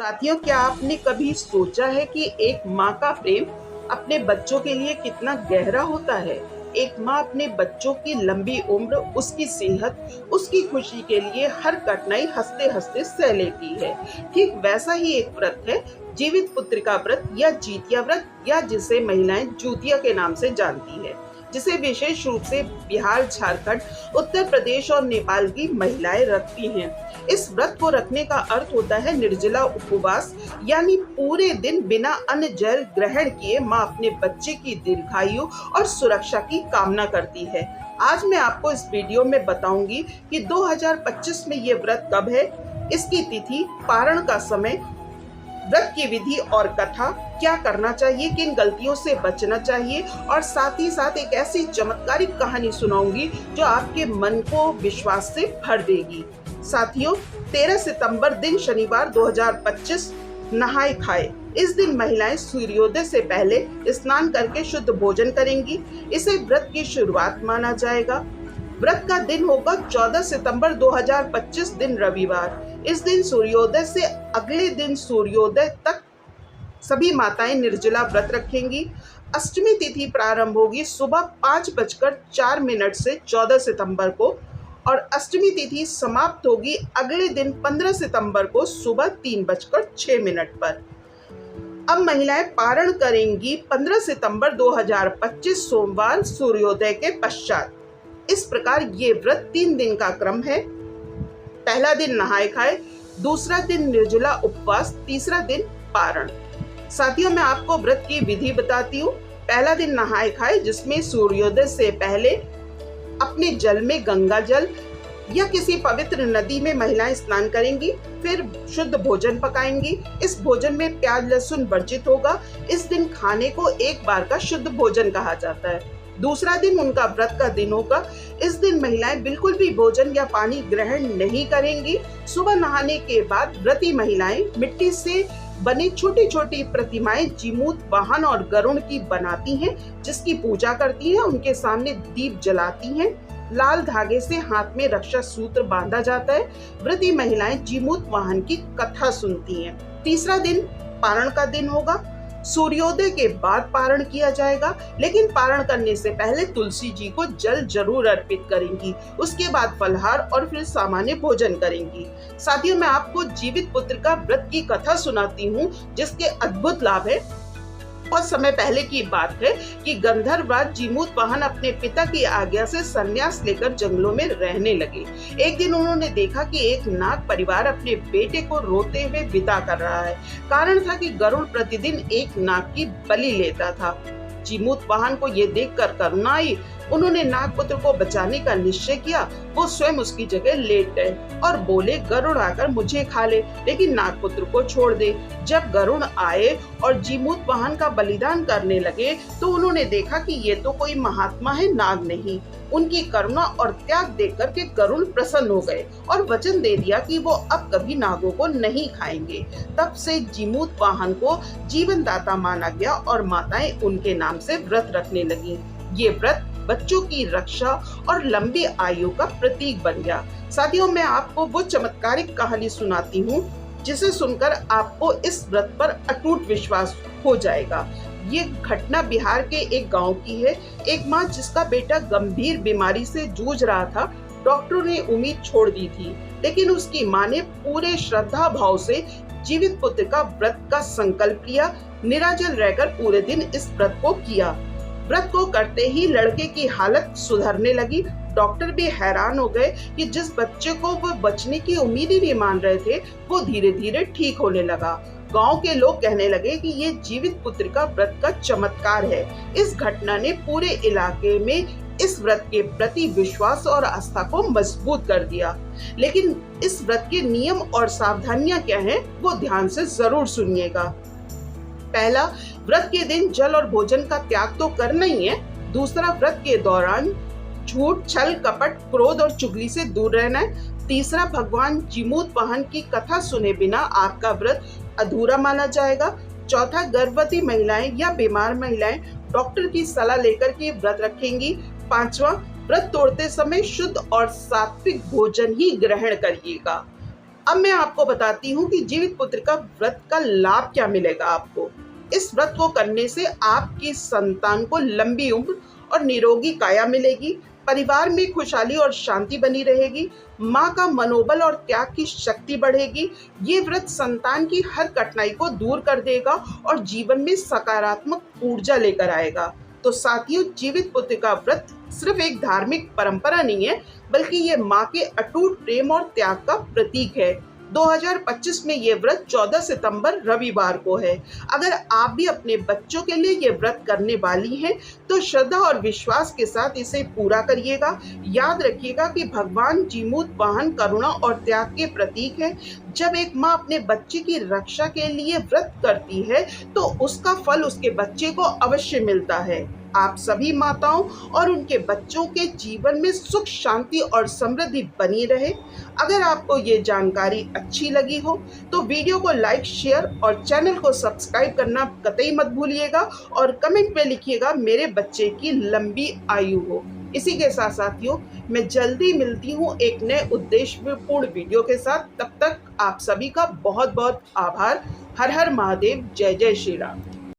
साथियों, क्या आपने कभी सोचा है कि एक माँ का प्रेम अपने बच्चों के लिए कितना गहरा होता है। एक माँ अपने बच्चों की लंबी उम्र, उसकी सेहत, उसकी खुशी के लिए हर कठिनाई हंसते हंसते सह लेती है। ठीक वैसा ही एक व्रत है जीवित पुत्रिका व्रत या जीतिया व्रत, या जिसे महिलाएं जूतिया के नाम से जानती है, जिसे विशेष रूप से बिहार, झारखंड, उत्तर प्रदेश और नेपाल की महिलाएं रखती हैं। इस व्रत को रखने का अर्थ होता है निर्जला उपवास, यानी पूरे दिन बिना अन्न जल ग्रहण किए माँ अपने बच्चे की दीर्घायु और सुरक्षा की कामना करती है। आज मैं आपको इस वीडियो में बताऊंगी कि 2025 में ये व्रत कब है, इसकी तिथि, पारण का समय, व्रत की विधि और कथा, क्या करना चाहिए, किन गलतियों से बचना चाहिए, और साथ ही साथ एक ऐसी चमत्कारिक कहानी सुनाऊंगी जो आपके मन को विश्वास से भर देगी। साथियों, 13 सितंबर दिन शनिवार 2025 नहाए खाए। इस दिन महिलाएं सूर्योदय से पहले स्नान करके शुद्ध भोजन करेंगी। इसे व्रत की शुरुआत माना जाएगा। व्रत का दिन होगा 14 सितंबर 2025 दिन रविवार। इस दिन सूर्योदय से अगले दिन सूर्योदय तक सभी माताएं निर्जला व्रत रखेंगी। अष्टमी तिथि प्रारंभ होगी सुबह 5:04 से 14 सितंबर को, और अष्टमी तिथि समाप्त होगी अगले दिन 15 सितंबर को सुबह 3:06 पर। अब महिलाएं पारण करेंगी 15 सितंबर 2025 सोमवार सूर्योदय के पश्चात। इस प्रकार ये व्रत 3 दिन का क्रम है। पहला दिन नहाए खाए, दूसरा दिन निर्जला उपवास, तीसरा दिन पारण। साथियों, मैं आपको व्रत की विधि बताती हूँ। पहला दिन नहाए खाए, जिसमें सूर्योदय से पहले अपने जल में गंगा जल या किसी पवित्र नदी में महिलाएं स्नान करेंगी। फिर शुद्ध भोजन पकाएंगी। इस भोजन में प्याज लहसुन वर्जित होगा। इस दिन खाने को एक बार का शुद्ध भोजन कहा जाता है। दूसरा दिन उनका व्रत का दिन होगा। इस दिन महिलाएं बिल्कुल भी भोजन या पानी ग्रहण नहीं करेंगी। सुबह नहाने के बाद व्रती महिलाएं मिट्टी से बनी छोटी छोटी प्रतिमाएं जीमूत वाहन और गरुड़ की बनाती हैं, जिसकी पूजा करती हैं। उनके सामने दीप जलाती हैं। लाल धागे से हाथ में रक्षा सूत्र बांधा जाता है। व्रती महिलाएं जीमूत वाहन की कथा सुनती हैं। तीसरा दिन पारण का दिन होगा। सूर्योदय के बाद पारण किया जाएगा, लेकिन पारण करने से पहले तुलसी जी को जल जरूर अर्पित करेंगी। उसके बाद फलहार और फिर सामान्य भोजन करेंगी। साथियों, मैं आपको जीवित पुत्र का व्रत की कथा सुनाती हूँ, जिसके अद्भुत लाभ है। बहुत समय पहले की बात है कि गंधर्वराज जीमूत वाहन अपने पिता की आज्ञा से संन्यास लेकर जंगलों में रहने लगे। एक दिन उन्होंने देखा कि एक नाग परिवार अपने बेटे को रोते हुए विदा कर रहा है। कारण था कि गरुड़ प्रतिदिन एक नाग की बलि लेता था। जीमूत वाहन को ये देखकर करुणा आई। उन्होंने नागपुत्र को बचाने का निश्चय किया। वो स्वयं उसकी जगह लेट गए और बोले, गरुड़ आकर मुझे खा ले, लेकिन नागपुत्र को छोड़ दे। जब गरुड़ आए और जीमूत वाहन का बलिदान करने लगे, तो उन्होंने देखा कि ये तो कोई महात्मा है, नाग नहीं। उनकी करुणा और त्याग देखकर के गरुड़ प्रसन्न हो गए और वचन दे दिया कि वो अब कभी नागों को नहीं खाएंगे। तब से जीमूत वाहन को जीवन दाता माना गया और माताएं उनके नाम से व्रत रखने लगी। ये व्रत बच्चों की रक्षा और लंबी आयु का प्रतीक बन गया। साथियों, मैं आपको वो चमत्कारिक कहानी सुनाती हूँ जिसे सुनकर आपको इस व्रत पर अटूट विश्वास हो जाएगा। ये घटना बिहार के एक गांव की है। एक माँ जिसका बेटा गंभीर बीमारी से जूझ रहा था। डॉक्टरों ने उम्मीद छोड़ दी थी, लेकिन उसकी माँ ने पूरे श्रद्धा भाव से जीवित पुत्र का व्रत का संकल्प लिया। निराजल रहकर पूरे दिन इस व्रत को किया। व्रत को करते ही लड़के की हालत सुधरने लगी। डॉक्टर भी हैरान हो गए कि जिस बच्चे को वो बचने की उम्मीद ही नहीं मान रहे थे, वो धीरे धीरे ठीक होने लगा। गांव के लोग कहने लगे कि ये जीवित पुत्र का व्रत का चमत्कार है। इस घटना ने पूरे इलाके में इस व्रत के प्रति विश्वास और आस्था को मजबूत कर दिया। लेकिन इस व्रत के नियम और सावधानियां क्या हैं, वो ध्यान से जरूर सुनिएगा। पहला, व्रत के दिन जल और भोजन का त्याग तो करना ही है। दूसरा, व्रत के दौरान झूठ, छल, कपट, क्रोध और चुगली से दूर रहना है। तीसरा, भगवान जीमूत वाहन की कथा सुने बिना आपका व्रत अधूरा माना जाएगा। चौथा, गर्भवती महिलाएं या बीमार महिलाएं डॉक्टर की सलाह लेकर के व्रत रखेंगी। पांचवा, व्रत तोड़ते समय शुद्ध और सात्विक भोजन ही ग्रहण करिएगा। अब मैं आपको बताती हूँ कि जीवित पुत्रिका व्रत का लाभ क्या मिलेगा आपको। इस व्रत को करने से आपकी संतान को लंबी उम्र और निरोगी काया मिलेगी, परिवार में खुशहाली और शांति बनी रहेगी, माँ का मनोबल और त्याग की शक्ति बढ़ेगी। ये व्रत संतान की हर कठिनाई को दूर कर देगा और जीवन में सकारात्मक ऊर्जा लेकर आएगा। तो साथियों, जीवित पुत्रिका व्रत सिर्फ एक धार्मिक परंपरा नहीं है, बल्कि ये माँ के अटूट प्रेम और त्याग का प्रतीक है। 2025 में ये व्रत 14 सितंबर रविवार को है। अगर आप भी अपने बच्चों के लिए ये व्रत करने वाली हैं, तो श्रद्धा और विश्वास के साथ इसे पूरा करिएगा। याद रखिएगा कि भगवान जीमूत वाहन करुणा और त्याग के प्रतीक है। जब एक माँ अपने बच्चे की रक्षा के लिए व्रत करती है, तो उसका फल उसके बच्चे को अवश्य मिलता है। आप सभी माताओं और उनके बच्चों के जीवन में सुख, शांति और समृद्धि बनी रहे। अगर आपको ये जानकारी अच्छी लगी हो तो वीडियो को लाइक, शेयर और चैनल को सब्सक्राइब करना कतई मत भूलिएगा और कमेंट में लिखिएगा मेरे बच्चे की लंबी आयु हो। इसी के साथ साथियों, मैं जल्दी मिलती हूँ एक नए उद्देश्यपूर्ण वीडियो के साथ। तब तक आप सभी का बहुत बहुत आभार। हर हर महादेव। जय जय श्री राम।